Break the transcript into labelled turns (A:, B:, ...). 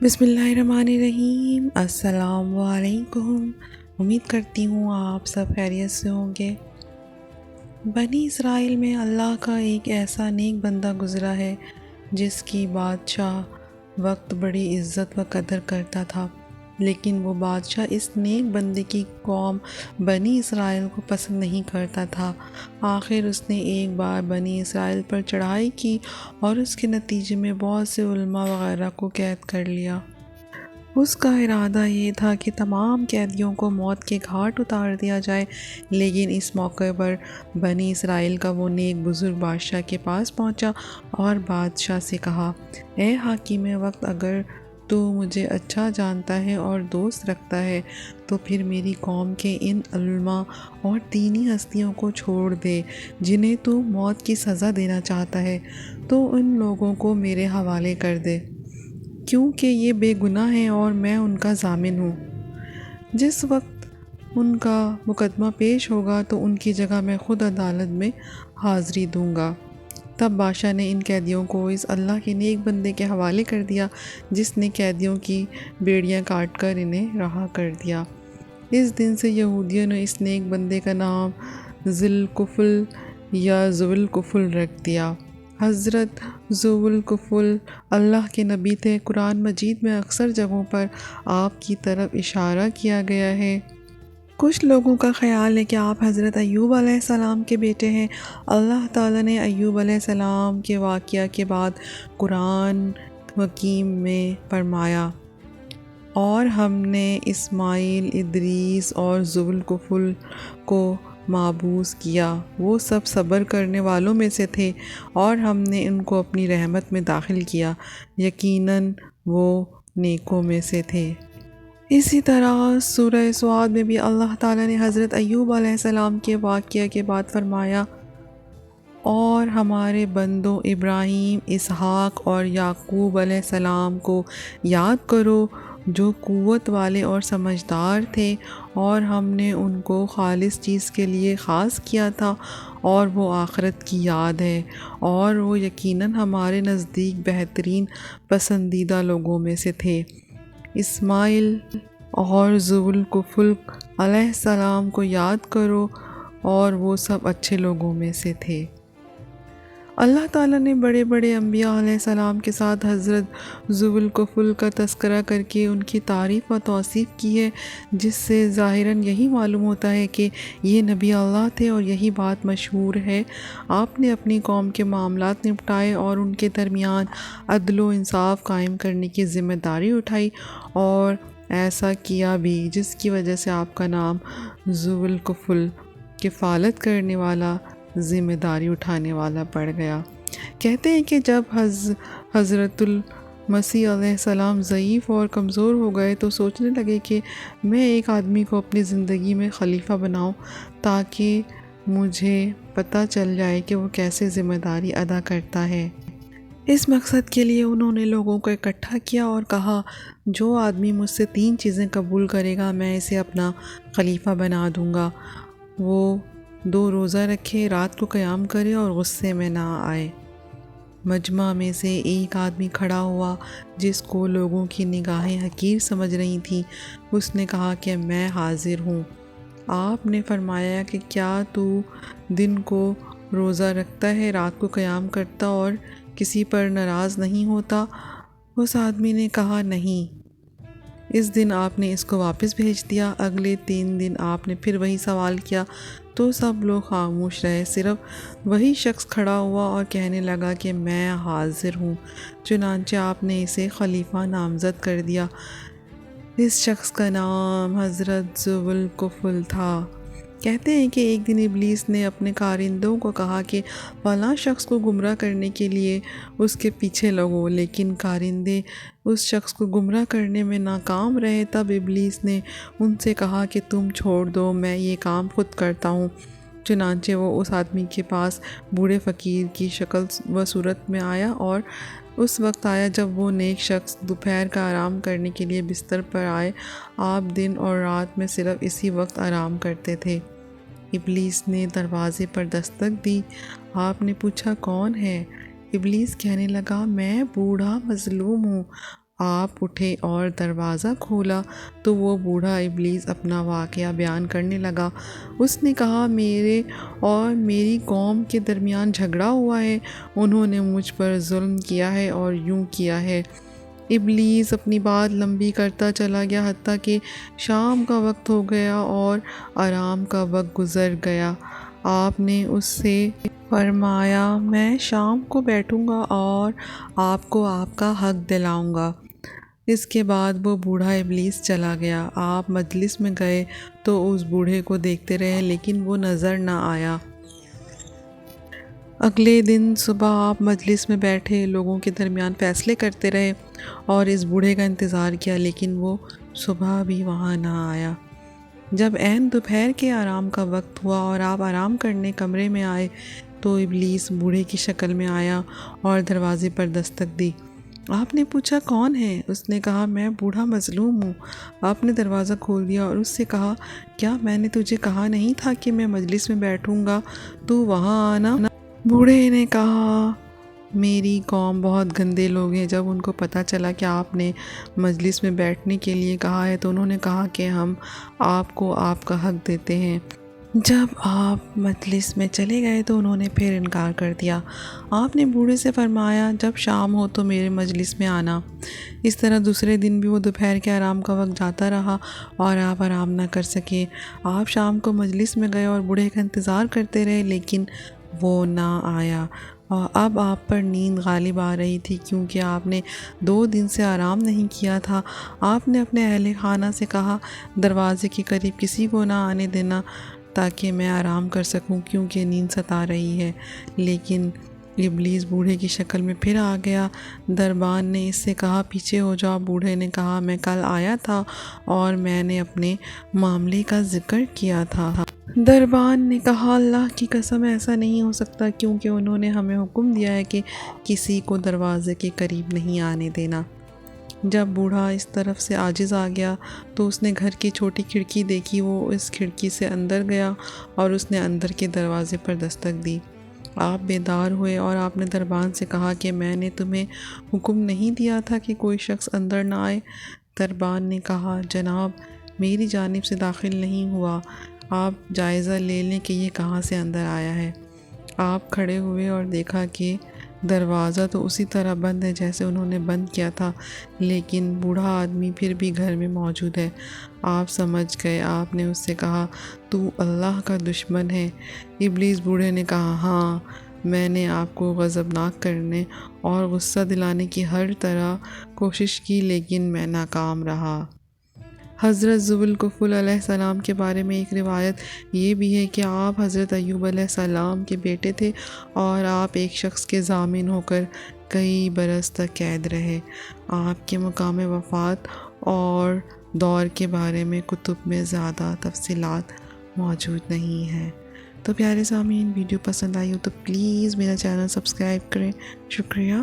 A: بسم اللہ الرحمن الرحیم۔ السلام علیکم۔ امید کرتی ہوں آپ سب خیریت سے ہوں گے۔ بنی اسرائیل میں اللہ کا ایک ایسا نیک بندہ گزرا ہے جس کی بادشاہ وقت بڑی عزت و قدر کرتا تھا، لیکن وہ بادشاہ اس نیک بندے کی قوم بنی اسرائیل کو پسند نہیں کرتا تھا۔ آخر اس نے ایک بار بنی اسرائیل پر چڑھائی کی اور اس کے نتیجے میں بہت سے علماء وغیرہ کو قید کر لیا۔ اس کا ارادہ یہ تھا کہ تمام قیدیوں کو موت کے گھاٹ اتار دیا جائے، لیکن اس موقع پر بنی اسرائیل کا وہ نیک بزرگ بادشاہ کے پاس پہنچا اور بادشاہ سے کہا، اے حاکم وقت، اگر تو مجھے اچھا جانتا ہے اور دوست رکھتا ہے تو پھر میری قوم کے ان علماء اور دینی ہستیوں کو چھوڑ دے جنہیں تو موت کی سزا دینا چاہتا ہے، تو ان لوگوں کو میرے حوالے کر دے، کیونکہ یہ بے گناہ ہیں اور میں ان کا ضامن ہوں۔ جس وقت ان کا مقدمہ پیش ہوگا تو ان کی جگہ میں خود عدالت میں حاضری دوں گا۔ تب بادشاہ نے ان قیدیوں کو اس اللہ کے نیک بندے کے حوالے کر دیا جس نے قیدیوں کی بیڑیاں کاٹ کر انہیں رہا کر دیا۔ اس دن سے یہودیوں نے اس نیک بندے کا نام ذی الکفل یا ذو الکفل رکھ دیا۔ حضرت ذو الکفل اللہ کے نبی تھے۔ قرآن مجید میں اکثر جگہوں پر آپ کی طرف اشارہ کیا گیا ہے۔ کچھ لوگوں کا خیال ہے کہ آپ حضرت ایوب علیہ السلام کے بیٹے ہیں۔ اللہ تعالیٰ نے ایوب علیہ السلام کے واقعہ کے بعد قرآن حکیم میں فرمایا، اور ہم نے اسماعیل، ادریس اور ذو الکفل کو مابعوث کیا، وہ سب صبر کرنے والوں میں سے تھے اور ہم نے ان کو اپنی رحمت میں داخل کیا، یقیناً وہ نیکوں میں سے تھے۔ اسی طرح سورہ صاد میں بھی اللہ تعالیٰ نے حضرت ایوب علیہ السلام کے واقعہ کے بعد فرمایا، اور ہمارے بندوں ابراہیم، اسحاق اور یعقوب علیہ السلام کو یاد کرو جو قوت والے اور سمجھدار تھے، اور ہم نے ان کو خالص چیز کے لیے خاص کیا تھا، اور وہ آخرت کی یاد ہے، اور وہ یقیناً ہمارے نزدیک بہترین پسندیدہ لوگوں میں سے تھے۔ اسماعیل اور ذو الکفل علیہ السلام کو یاد کرو، اور وہ سب اچھے لوگوں میں سے تھے۔ اللہ تعالیٰ نے بڑے بڑے انبیاء علیہ السلام کے ساتھ حضرت ذو الکفل کا تذکرہ کر کے ان کی تعریف و توصیف کی ہے، جس سے ظاہراً یہی معلوم ہوتا ہے کہ یہ نبی اللہ تھے، اور یہی بات مشہور ہے۔ آپ نے اپنی قوم کے معاملات نپٹائے اور ان کے درمیان عدل و انصاف قائم کرنے کی ذمہ داری اٹھائی، اور ایسا کیا بھی جس کی وجہ سے آپ کا نام ذو الکفل، کفالت کرنے والا، ذمہ داری اٹھانے والا پڑ گیا۔ کہتے ہیں کہ جب حضرت المسیح علیہ السلام ضعیف اور کمزور ہو گئے تو سوچنے لگے کہ میں ایک آدمی کو اپنی زندگی میں خلیفہ بناؤں تاکہ مجھے پتہ چل جائے کہ وہ کیسے ذمہ داری ادا کرتا ہے۔ اس مقصد کے لیے انہوں نے لوگوں کو اکٹھا کیا اور کہا، جو آدمی مجھ سے 3 چیزیں قبول کرے گا میں اسے اپنا خلیفہ بنا دوں گا۔ وہ 2 روزہ رکھے، رات کو قیام کرے اور غصے میں نہ آئے۔ مجمع میں سے ایک آدمی کھڑا ہوا جس کو لوگوں کی نگاہیں حقیر سمجھ رہی تھیں۔ اس نے کہا کہ میں حاضر ہوں۔ آپ نے فرمایا کہ کیا تو دن کو روزہ رکھتا ہے، رات کو قیام کرتا اور کسی پر ناراض نہیں ہوتا؟ اس آدمی نے کہا، نہیں۔ اس دن آپ نے اس کو واپس بھیج دیا۔ اگلے 3 دن آپ نے پھر وہی سوال کیا تو سب لوگ خاموش رہے، صرف وہی شخص کھڑا ہوا اور کہنے لگا کہ میں حاضر ہوں۔ چنانچہ آپ نے اسے خلیفہ نامزد کر دیا۔ اس شخص کا نام حضرت ذو الکفل تھا۔ کہتے ہیں کہ ایک دن ابلیس نے اپنے کارندوں کو کہا کہ فلاں شخص کو گمراہ کرنے کے لیے اس کے پیچھے لگو، لیکن کارندے اس شخص کو گمراہ کرنے میں ناکام رہے۔ تب ابلیس نے ان سے کہا کہ تم چھوڑ دو، میں یہ کام خود کرتا ہوں۔ چنانچہ وہ اس آدمی کے پاس بوڑھے فقیر کی شکل و صورت میں آیا، اور اس وقت آیا جب وہ نیک شخص دوپہر کا آرام کرنے کے لیے بستر پر آئے۔ آپ دن اور رات میں صرف اسی وقت آرام کرتے تھے۔ ابلیس نے دروازے پر دستک دی۔ آپ نے پوچھا، کون ہے؟ ابلیس کہنے لگا، میں بوڑھا مظلوم ہوں، آپ اٹھے اور دروازہ کھولا تو وہ بوڑھا ابلیس اپنا واقعہ بیان کرنے لگا۔ اس نے کہا، میرے اور میری قوم کے درمیان جھگڑا ہوا ہے، انہوں نے مجھ پر ظلم کیا ہے اور یوں کیا ہے۔ ابلیس اپنی بات لمبی کرتا چلا گیا حتیٰ کہ شام کا وقت ہو گیا اور آرام کا وقت گزر گیا۔ آپ نے اس سے فرمایا، میں شام کو بیٹھوں گا اور آپ کو آپ کا حق دلاؤں گا۔ اس کے بعد وہ بوڑھا ابلیس چلا گیا۔ آپ مجلس میں گئے تو اس بوڑھے کو دیکھتے رہے لیکن وہ نظر نہ آیا۔ اگلے دن صبح آپ مجلس میں بیٹھے لوگوں کے درمیان فیصلے کرتے رہے اور اس بوڑھے کا انتظار کیا لیکن وہ صبح بھی وہاں نہ آیا۔ جب عین دوپہر کے آرام کا وقت ہوا اور آپ آرام کرنے کمرے میں آئے تو ابلیس بوڑھے کی شکل میں آیا اور دروازے پر دستک دی۔ آپ نے پوچھا، کون ہے؟ اس نے کہا، میں بوڑھا مظلوم ہوں۔ آپ نے دروازہ کھول دیا اور اس سے کہا، کیا میں نے تجھے کہا نہیں تھا کہ میں مجلس میں بیٹھوں گا، تو وہاں آنا؟ بوڑھے نے کہا، میری قوم بہت گندے لوگ ہیں۔ جب ان کو پتہ چلا کہ آپ نے مجلس میں بیٹھنے کے لیے کہا ہے تو انہوں نے کہا کہ ہم آپ کو آپ کا حق دیتے ہیں۔ جب آپ مجلس میں چلے گئے تو انہوں نے پھر انکار کر دیا۔ آپ نے بوڑھے سے فرمایا، جب شام ہو تو میرے مجلس میں آنا۔ اس طرح دوسرے دن بھی وہ دوپہر کے آرام کا وقت جاتا رہا اور آپ آرام نہ کر سکے۔ آپ شام کو مجلس میں گئے اور بوڑھے کا انتظار کرتے رہے لیکن وہ نہ آیا۔ اور اب آپ پر نیند غالب آ رہی تھی کیونکہ آپ نے 2 دن سے آرام نہیں کیا تھا۔ آپ نے اپنے اہل خانہ سے کہا، دروازے کے قریب کسی کو نہ آنے دینا تاکہ میں آرام کر سکوں کیونکہ نیند ستا رہی ہے۔ لیکن ابلیس بوڑھے کی شکل میں پھر آ گیا۔ دربان نے اس سے کہا، پیچھے ہو جاؤ۔ بوڑھے نے کہا، میں کل آیا تھا اور میں نے اپنے معاملے کا ذکر کیا تھا۔ دربان نے کہا، اللہ کی قسم ایسا نہیں ہو سکتا کیونکہ انہوں نے ہمیں حکم دیا ہے کہ کسی کو دروازے کے قریب نہیں آنے دینا۔ جب بوڑھا اس طرف سے عاجز آ گیا تو اس نے گھر کی چھوٹی کھڑکی دیکھی۔ وہ اس کھڑکی سے اندر گیا اور اس نے اندر کے دروازے پر دستک دی۔ آپ بیدار ہوئے اور آپ نے دربان سے کہا کہ میں نے تمہیں حکم نہیں دیا تھا کہ کوئی شخص اندر نہ آئے؟ دربان نے کہا، جناب، میری جانب سے داخل نہیں ہوا۔ آپ جائزہ لے لیں کہ یہ کہاں سے اندر آیا ہے۔ آپ کھڑے ہوئے اور دیکھا کہ دروازہ تو اسی طرح بند ہے جیسے انہوں نے بند کیا تھا لیکن بوڑھا آدمی پھر بھی گھر میں موجود ہے۔ آپ سمجھ گئے۔ آپ نے اس سے کہا، تو اللہ کا دشمن ہے۔ ابلیس بوڑھے نے کہا، ہاں، میں نے آپ کو غضبناک کرنے اور غصہ دلانے کی ہر طرح کوشش کی لیکن میں ناکام رہا۔ حضرت ذوالکفل علیہ السلام کے بارے میں ایک روایت یہ بھی ہے کہ آپ حضرت ایوب علیہ السلام کے بیٹے تھے اور آپ ایک شخص کے ضامن ہو کر کئی برس تک قید رہے۔ آپ کے مقام وفات اور دور کے بارے میں کتب میں زیادہ تفصیلات موجود نہیں ہیں۔ تو پیارے سامعین، ویڈیو پسند آئی ہو تو پلیز میرا چینل سبسکرائب کریں۔ شکریہ۔